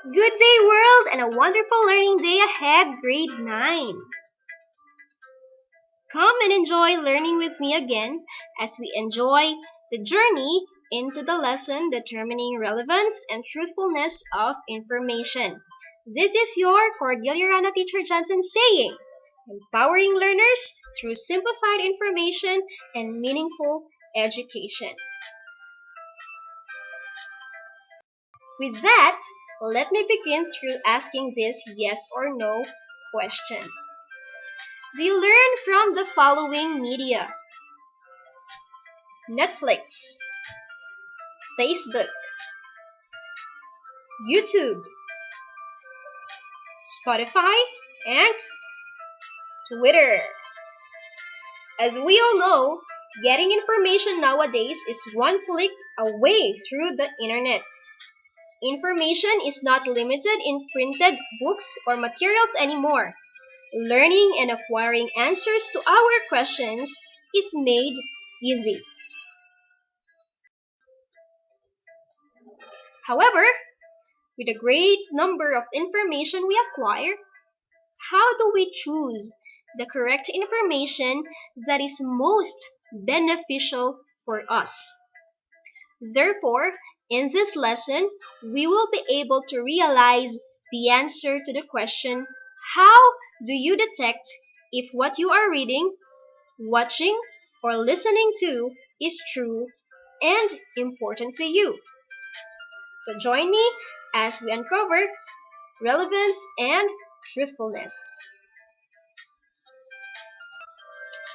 Good day, world, and a wonderful learning day ahead, grade 9. Come and enjoy learning with me again as we enjoy the journey into the lesson determining relevance and truthfulness of information. This is your Cordillera Teacher Johnson saying, empowering learners through simplified information and meaningful education. With that, let me begin through asking this yes or no question. Do you learn from the following media? Netflix, Facebook, YouTube, Spotify, and Twitter. As we all know, getting information nowadays is one click away through the internet. Information is not limited in printed books or materials anymore. Learning and acquiring answers to our questions is made easy. However, with a great number of information we acquire, how do we choose the correct information that is most beneficial for us? Therefore, in this lesson, we will be able to realize the answer to the question, how do you detect if what you are reading, watching, or listening to is true and important to you? So join me as we uncover relevance and truthfulness.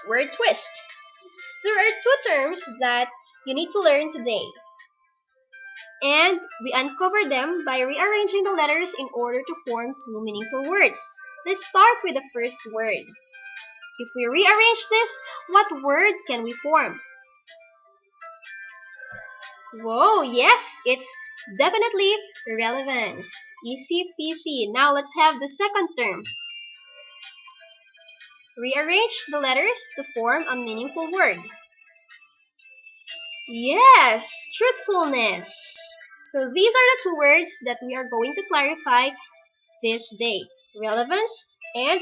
Word twist. There are two terms that you need to learn today. And we uncover them by rearranging the letters in order to form two meaningful words. Let's start with the first word. If we rearrange this, what word can we form? Whoa, yes, it's definitely relevance. Easy peasy. Now let's have the second term. Rearrange the letters to form a meaningful word. Yes, truthfulness. So these are the two words that we are going to clarify this day. Relevance and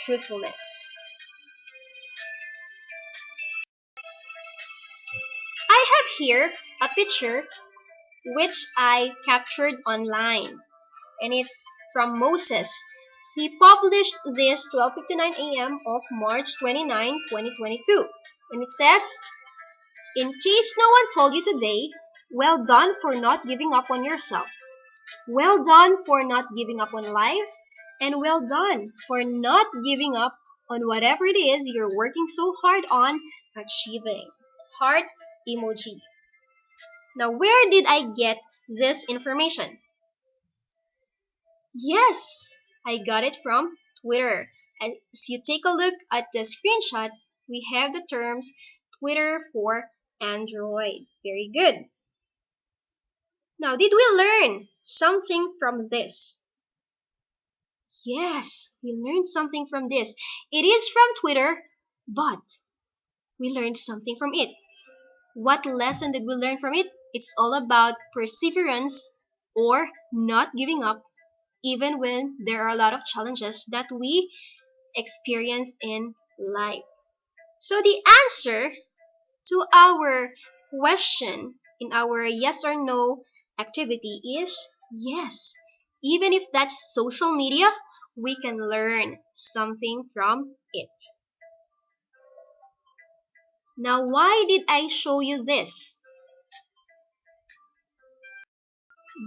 truthfulness. I have here a picture which I captured online, and it's from Moses. He published this 12:59 a.m. of March 29, 2022. And it says, in case no one told you today, well done for not giving up on yourself. Well done for not giving up on life. And well done for not giving up on whatever it is you're working so hard on achieving. Heart emoji. Now, where did I get this information? Yes, I got it from Twitter. As you take a look at the screenshot, we have the terms Twitter for Android. Very good. Now, did we learn something from this? Yes, we learned something from this. It is from Twitter, but we learned something from it. What lesson did we learn from it? It's all about perseverance or not giving up even when there are a lot of challenges that we experience in life. So the answer to our question in our yes or no activity is yes. Even if that's social media, we can learn something from it. Now, why did I show you this?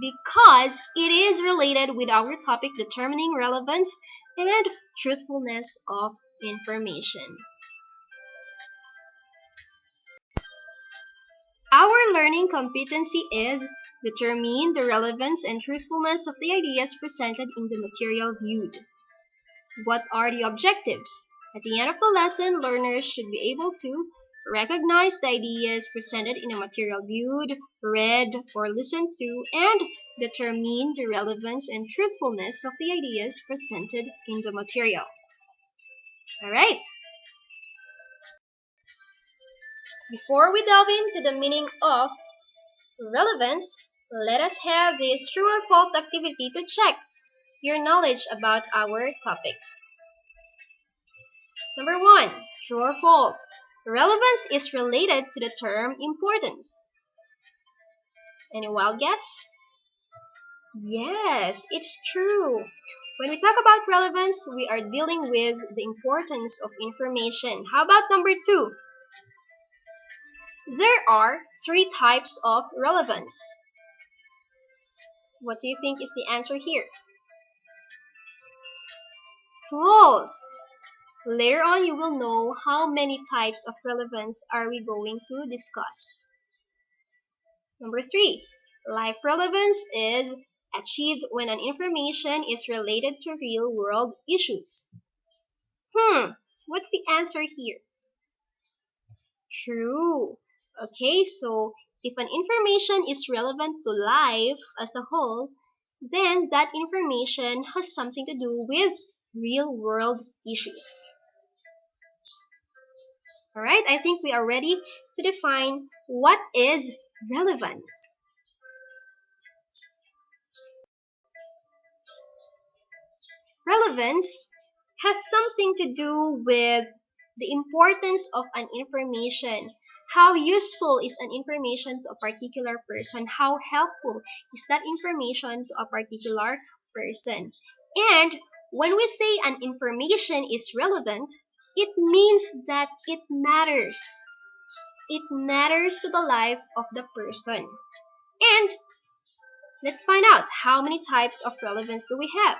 Because it is related with our topic determining relevance and truthfulness of information. Our learning competency is determine the relevance and truthfulness of the ideas presented in the material viewed. What are the objectives? At the end of the lesson, learners should be able to recognize the ideas presented in a material viewed, read, or listened to, and determine the relevance and truthfulness of the ideas presented in the material. Alright. Before we delve into the meaning of relevance, Let us have this true or false activity to check your knowledge about our topic. Number 1. True or false? Relevance is related to the term importance. Any wild guess? Yes, it's true. When we talk about relevance, we are dealing with the importance of information. How about number 2? There are 3 types of relevance. What do you think is the answer here? False. Later on, you will know how many types of relevance are we going to discuss. Number 3, life relevance is achieved when an information is related to real-world issues. What's the answer here? True. Okay, so if an information is relevant to life as a whole, then that information has something to do with real-world issues. Alright, I think we are ready to define what is relevance. Relevance has something to do with the importance of an information. How useful is an information to a particular person? How helpful is that information to a particular person? And when we say an information is relevant, it means that it matters. It matters to the life of the person. And let's find out how many types of relevance do we have.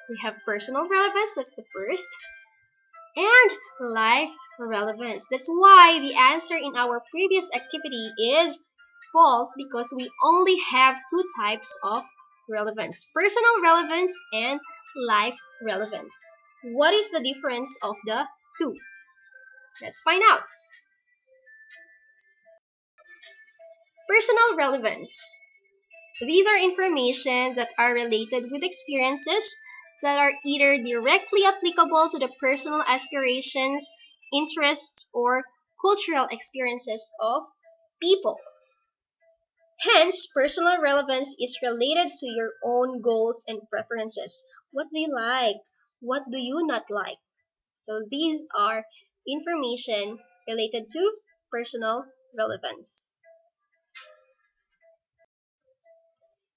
We have personal relevance, that's the first, and life relevance. That's why the answer in our previous activity is false, because we only have 2 types of relevance, personal relevance and life relevance. What is the difference of the 2? Let's find out. Personal relevance. These are information that are related with experiences that are either directly applicable to the personal aspirations, interests, or cultural experiences of people. Hence, personal relevance is related to your own goals and preferences. What do you like? What do you not like? So these are information related to personal relevance.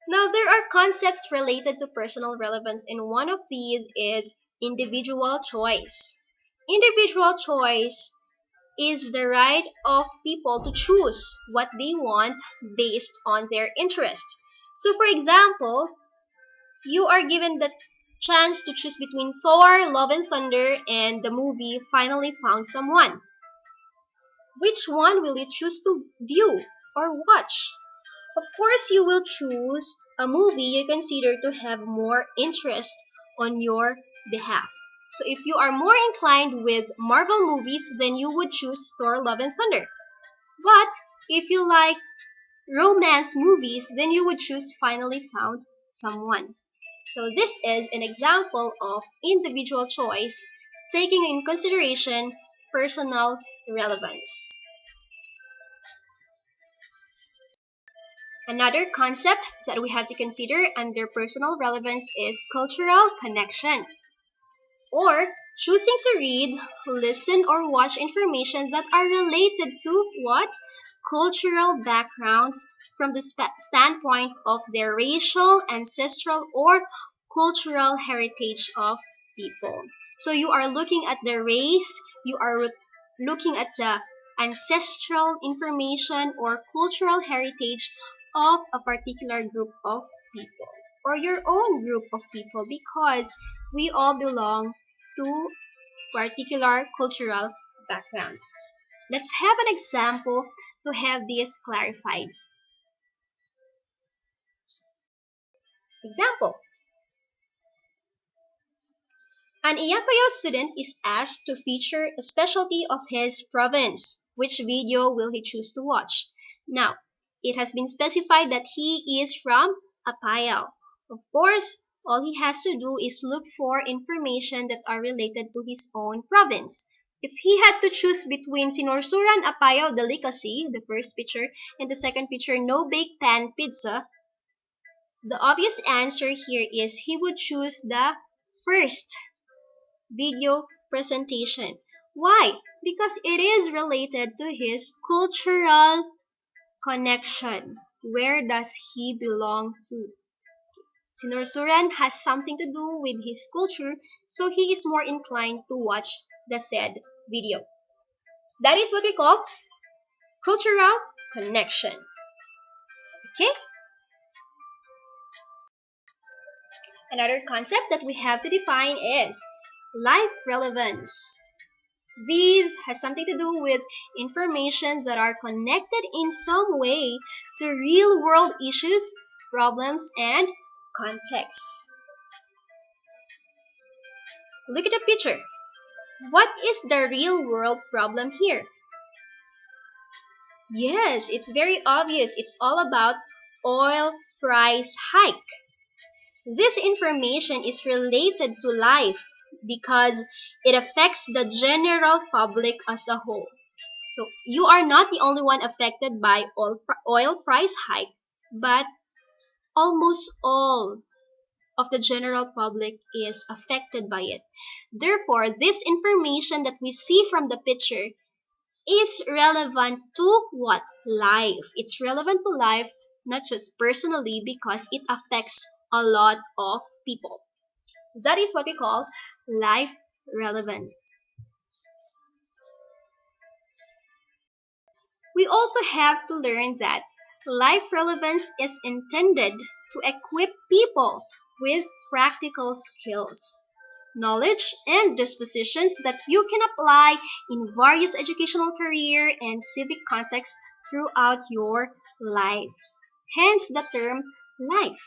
Now, there are concepts related to personal relevance, and one of these is individual choice. Individual choice is the right of people to choose what they want based on their interest. So, for example, you are given the chance to choose between Thor, Love and Thunder, and the movie Finally Found Someone. Which one will you choose to view or watch? Of course, you will choose a movie you consider to have more interest on your behalf. So if you are more inclined with Marvel movies, then you would choose Thor Love and Thunder. But if you like romance movies, then you would choose Finally Found Someone. So this is an example of individual choice taking in consideration personal relevance. Another concept that we have to consider under personal relevance is cultural connection, or choosing to read, listen, or watch information that are related to what? Cultural backgrounds from the standpoint of their racial, ancestral, or cultural heritage of people. So you are looking at the race, you are looking at the ancestral information or cultural heritage of a particular group of people or your own group of people, because we all belong to particular cultural backgrounds. Let's have an example to have this clarified. Example: an Iyapayo student is asked to feature a specialty of his province. Which video will he choose to watch? Now, it has been specified that he is from Apayao. Of course, all he has to do is look for information that are related to his own province. If he had to choose between sinursuran apayaw delicacy, the first picture, and the second picture, no baked pan pizza, the obvious answer here is he would choose the first video presentation. Why? Because it is related to his cultural connection. Where does he belong to? Sinursuran has something to do with his culture, so he is more inclined to watch the said video. That is what we call cultural connection. Okay? Another concept that we have to define is life relevance. These has something to do with information that are connected in some way to real world issues, problems, and contexts. Look at the picture. What is the real world problem here? Yes, it's very obvious. It's all about oil price hike. This information is related to life because it affects the general public as a whole. So you are not the only one affected by oil price hike, but almost all of the general public is affected by it. Therefore, this information that we see from the picture is relevant to what? Life. It's relevant to life, not just personally, because it affects a lot of people. That is what we call life relevance. We also have to learn that life relevance is intended to equip people with practical skills, knowledge, and dispositions that you can apply in various educational career and civic contexts throughout your life. Hence the term life.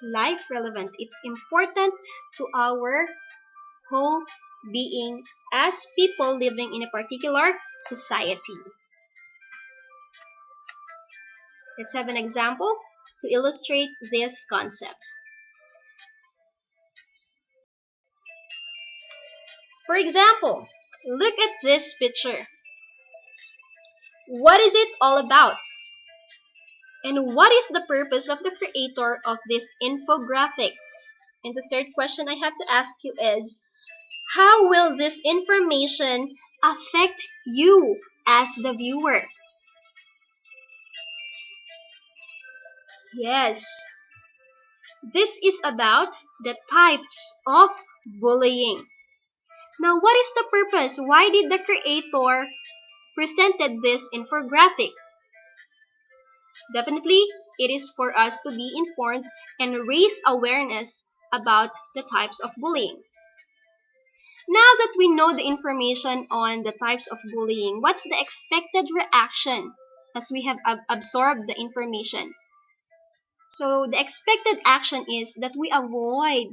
Life relevance. It's important to our whole being as people living in a particular society. Let's have an example to illustrate this concept. For example, look at this picture. What is it all about? And what is the purpose of the creator of this infographic? And the third question I have to ask you is, how will this information affect you as the viewer? Yes, this is about the types of bullying. Now, what is the purpose? Why did the creator presented this infographic? Definitely, it is for us to be informed and raise awareness about the types of bullying. Now that we know the information on the types of bullying, what's the expected reaction as we have absorbed the information? So the expected action is that we avoid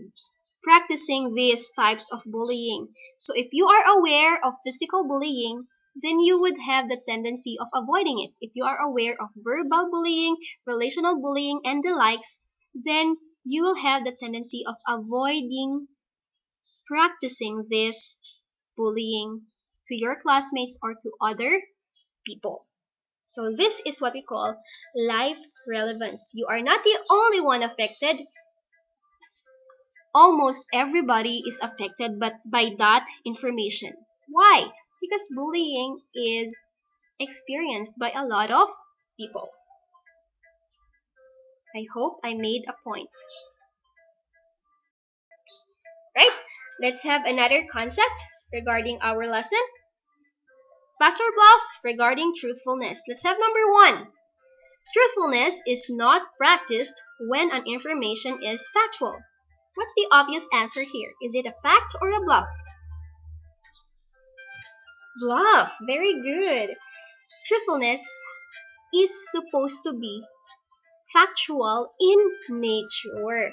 practicing these types of bullying. So if you are aware of physical bullying, then you would have the tendency of avoiding it. If you are aware of verbal bullying, relational bullying, and the likes, then you will have the tendency of avoiding practicing this bullying to your classmates or to other people. So this is what we call life relevance. You are not the only one affected. Almost everybody is affected by that information. Why? Because bullying is experienced by a lot of people. I hope I made a point. Right? Let's have another concept regarding our lesson. Fact or bluff regarding truthfulness. Let's have number 1. Truthfulness is not practiced when an information is factual. What's the obvious answer here? Is it a fact or a bluff? Bluff. Very good. Truthfulness is supposed to be factual in nature.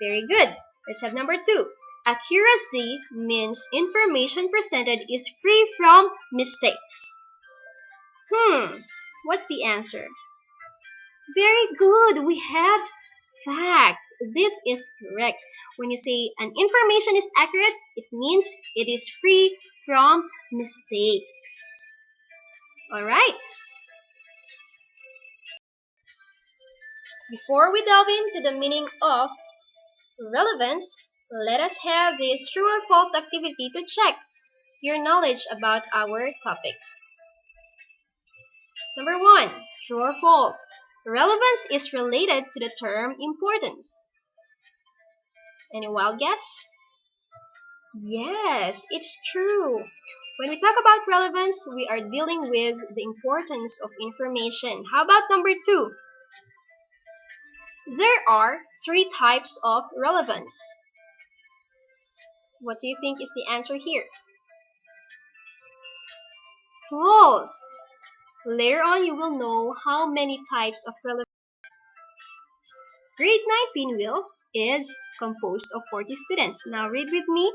Very good. Let's have number 2. Accuracy means information presented is free from mistakes. What's the answer? Very good. We have fact. This is correct. When you say an information is accurate, it means it is free from mistakes. Alright, before we delve into the meaning of relevance, let us have this true or false activity to check your knowledge about our topic. Number 1. True or false? Relevance is related to the term importance. Any wild guess? Yes, it's true. When we talk about relevance, we are dealing with the importance of information. How about number 2? There are 3 types of relevance. What do you think is the answer here? False. Later on, you will know how many types of relevance. Grade 9 Pinwheel is composed of 40 students. Now read with me.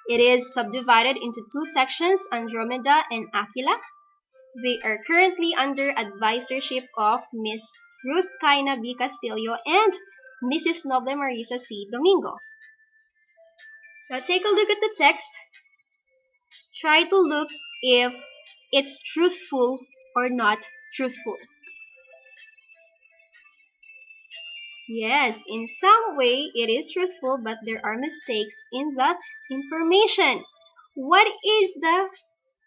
It is subdivided into 2 sections, Andromeda and Aquila. They are currently under advisorship of Miss Ruth Kaina B. Castillo and Mrs. Noble Marisa C. Domingo. Now take a look at the text. Try to look if it's truthful or not truthful. Yes, in some way it is truthful, but there are mistakes in the information. What is the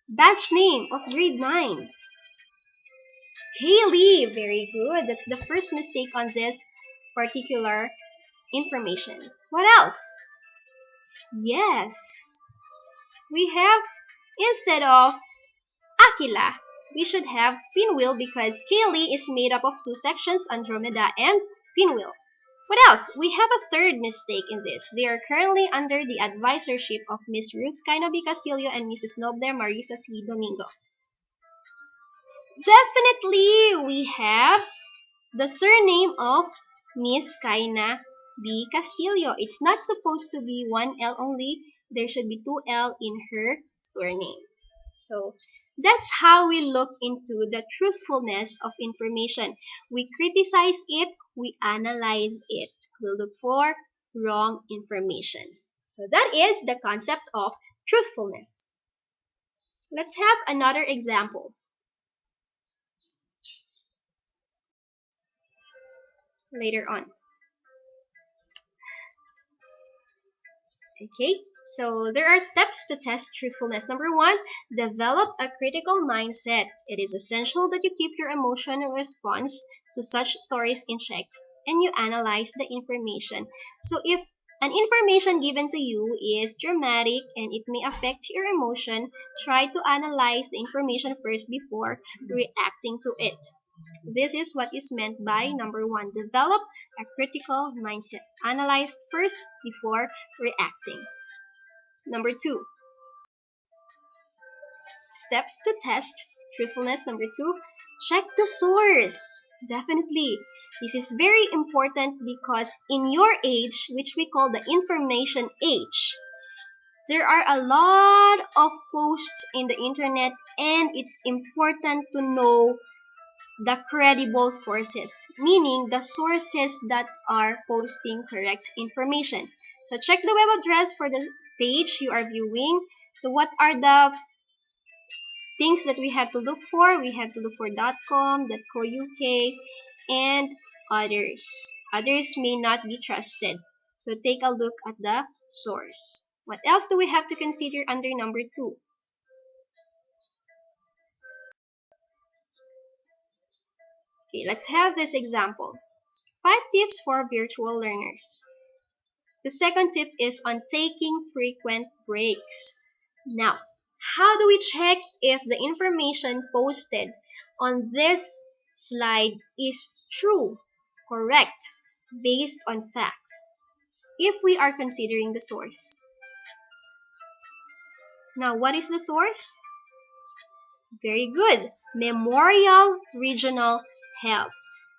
batch name of grade 9? Kaylee, very good. That's the first mistake on this particular information. What else? Yes, we have, instead of Aquila, we should have Pinwheel because Kaylee is made up of 2 sections, Andromeda and Pinwheel. What else? We have a third mistake in this. They are currently under the advisorship of Miss Ruth Kainabi Casillo and Mrs. Noble Marisa C. Domingo. Definitely, we have the surname of Miss Kaina B. Castillo. It's not supposed to be 1 L only. There should be 2 L in her surname. So that's how we look into the truthfulness of information. We criticize it, we analyze it. We look for wrong information. So that is the concept of truthfulness. Let's have another example. Later on. Okay, so there are steps to test truthfulness. Number 1, develop a critical mindset. It is essential that you keep your emotional response to such stories in check and you analyze the information. So if an information given to you is dramatic and it may affect your emotion, try to analyze the information first before reacting to it. This is what is meant by number 1, develop a critical mindset. Analyze first before reacting. Number 2, steps to test truthfulness. Number 2, check the source. Definitely. This is very important because in your age, which we call the information age, there are a lot of posts in the internet and it's important to know the credible sources, meaning the sources that are posting correct information. So check the web address for the page you are viewing. So what are the things that we have to look for? We have to look for .com, .co.uk, and others. Others may not be trusted. So take a look at the source. What else do we have to consider under number 2? Okay, let's have this example. 5 tips for virtual learners. The second tip is on taking frequent breaks. Now, how do we check if the information posted on this slide is true, correct, based on facts, if we are considering the source? Now, what is the source? Very good. Memorial Regional Health.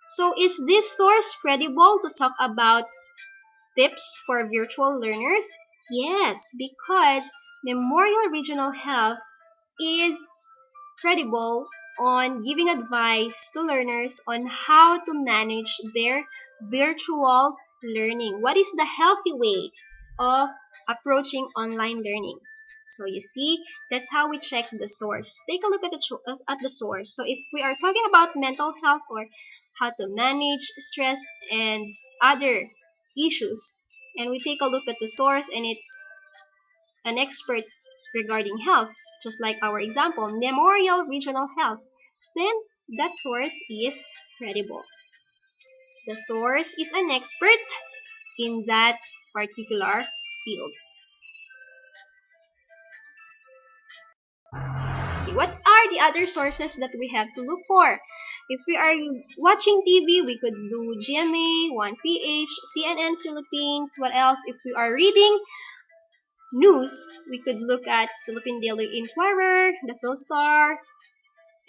So, is this source credible to talk about tips for virtual learners? Yes, because Memorial Regional Health is credible on giving advice to learners on how to manage their virtual learning. What is the healthy way of approaching online learning? So you see, that's how we check the source. Take a look at the source. So if we are talking about mental health or how to manage stress and other issues, and we take a look at the source and it's an expert regarding health, just like our example, Memorial Regional Health, then that source is credible. The source is an expert in that particular field. Okay, what are the other sources that we have to look for? If we are watching TV, we could do GMA, 1PH, CNN Philippines. What else? If we are reading news, we could look at Philippine Daily Inquirer, the Philstar.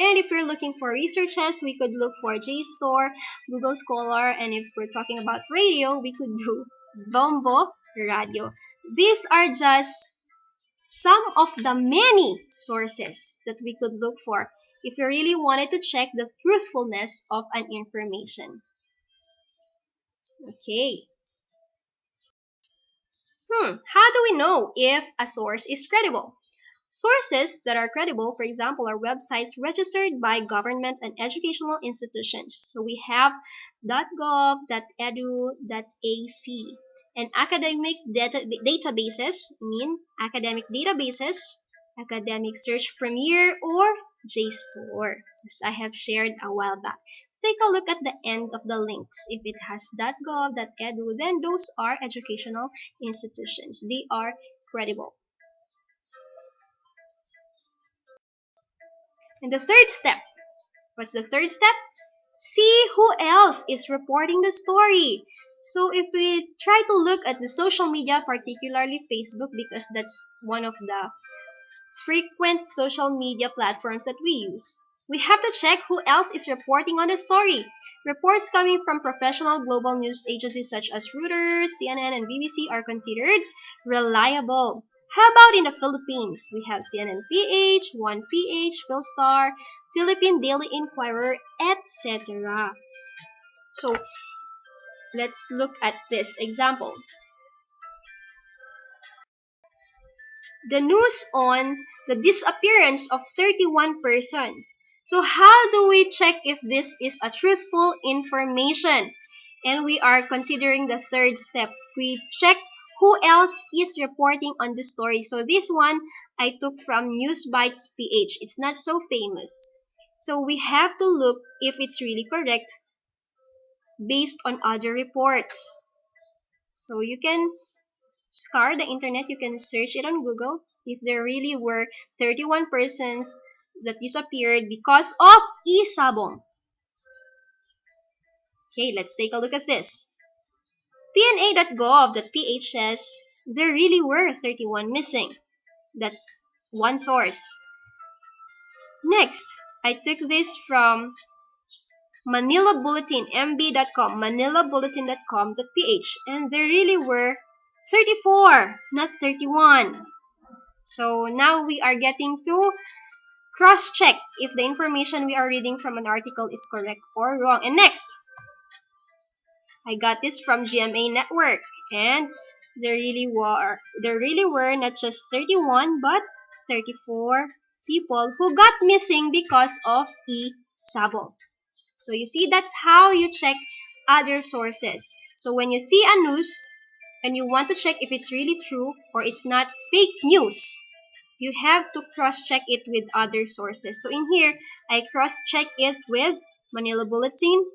And if we're looking for researches, we could look for JSTOR, Google Scholar, and if we're talking about radio, we could do Bombo Radio. These are just some of the many sources that we could look for if we really wanted to check the truthfulness of an information. Okay. How do we know if a source is credible? Sources that are credible, for example, are websites registered by government and educational institutions. So we have .gov, .edu, .ac. And academic databases mean academic databases, academic search premier, or JSTOR, as I have shared a while back. Take a look at the end of the links. If it has .gov, .edu, then those are educational institutions. They are credible. And the third step, what's the third step? See who else is reporting the story. So if we try to look at the social media, particularly Facebook, because that's one of the frequent social media platforms that we use, we have to check who else is reporting on the story. Reports coming from professional global news agencies such as Reuters, CNN, and BBC are considered reliable. How about in the Philippines? We have CNN-PH, 1PH, Philstar, Philippine Daily Inquirer, etc. So let's look at this example. The news on the disappearance of 31 persons. So how do we check if this is a truthful information? And we are considering the third step. We check who else is reporting on the story. So this one I took from Newsbytes PH. It's not so famous. So we have to look if it's really correct based on other reports. So you can scour the internet, you can search it on Google if there really were 31 persons that disappeared because of isabong. Okay, let's take a look at this. PNA.gov.ph says there really were 31 missing. That's one source. Next, I took this from Manila Bulletin, mb.com, manilabulletin.com.ph, and there really were 34, not 31. So now we are getting to cross-check if the information we are reading from an article is correct or wrong. And next, I got this from GMA Network, and there really were not just 31 but 34 people who got missing because of isabong. So you see, that's how you check other sources. So when you see a news and you want to check if it's really true or it's not fake news, you have to cross-check it with other sources. So in here, I cross-check it with Manila Bulletin,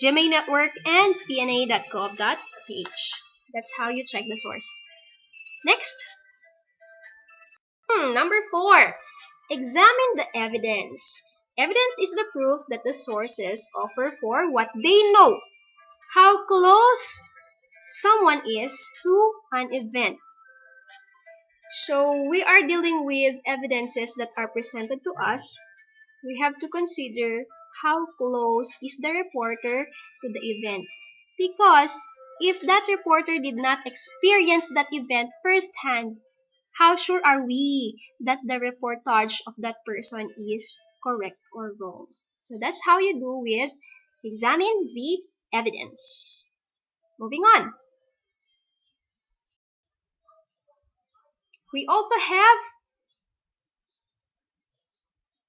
GMA Network, and pna.gov.ph. That's how you check the source. Next, number 4. Examine the evidence. Evidence is the proof that the sources offer for what they know. How close someone is to an event. So we are dealing with evidences that are presented to us. We have to consider how close is the reporter to the event. Because if that reporter did not experience that event firsthand, how sure are we that the reportage of that person is correct or wrong? So that's how you do with examine the evidence. Moving on. We also have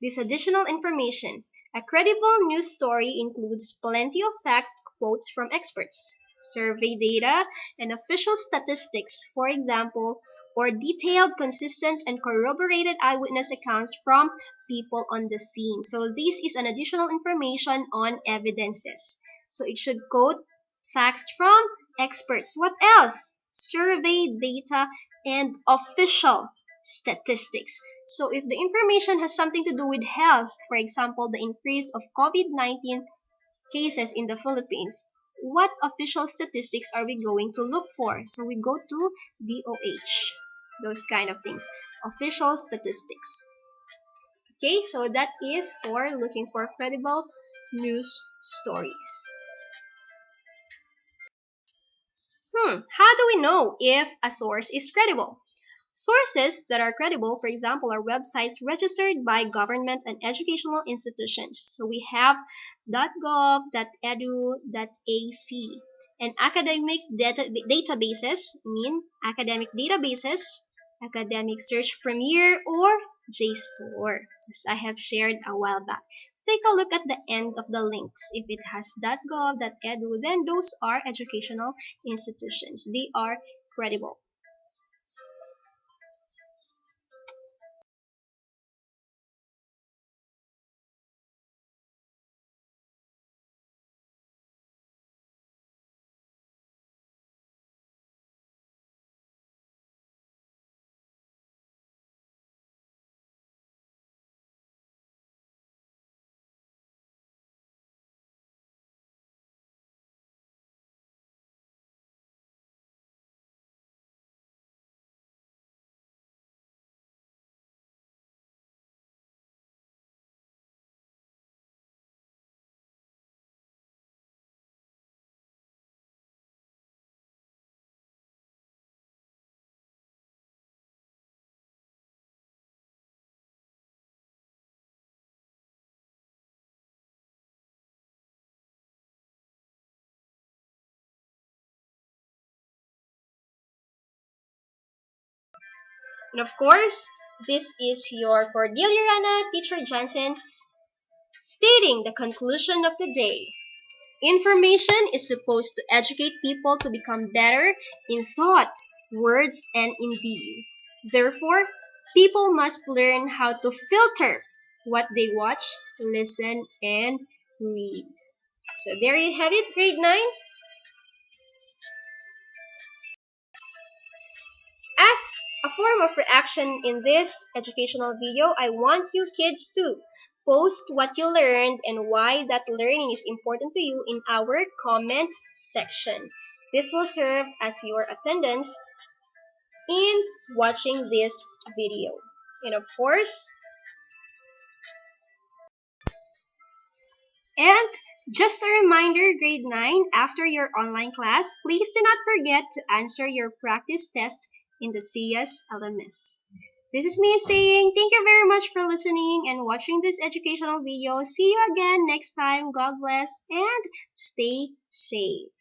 this additional information. A credible news story includes plenty of facts, quotes from experts, survey data, and official statistics, for example, or detailed, consistent, and corroborated eyewitness accounts from people on the scene. So this is an additional information on evidences. So it should quote facts from experts. What else? Survey data and official statistics. So if the information has something to do with health, for example, the increase of COVID-19 cases in the Philippines, what official statistics are we going to look for? So we go to DOH, those kind of things, official statistics. Okay, so that is for looking for credible news stories. How do we know if a source is credible? Sources that are credible, for example, are websites registered by government and educational institutions. So we have .gov, .edu, .ac. And academic databases mean academic databases, academic search premier, or JSTOR, as I have shared a while back. So take a look at the end of the links. If it has .gov, .edu, then those are educational institutions. They are credible. And of course, this is your Cordillera Teacher Johnson stating the conclusion of the day. Information is supposed to educate people to become better in thought, words, and in deed. Therefore, people must learn how to filter what they watch, listen, and read. So there you have it, grade 9. As a form of reaction in this educational video, I want you kids to post what you learned and why that learning is important to you in our comment section. This will serve as your attendance in watching this video. And of course, and just a reminder, grade 9, after your online class, please do not forget to answer your practice test in the CS LMS. This is me saying thank you very much for listening and watching this educational video. See you again next time. God bless and stay safe.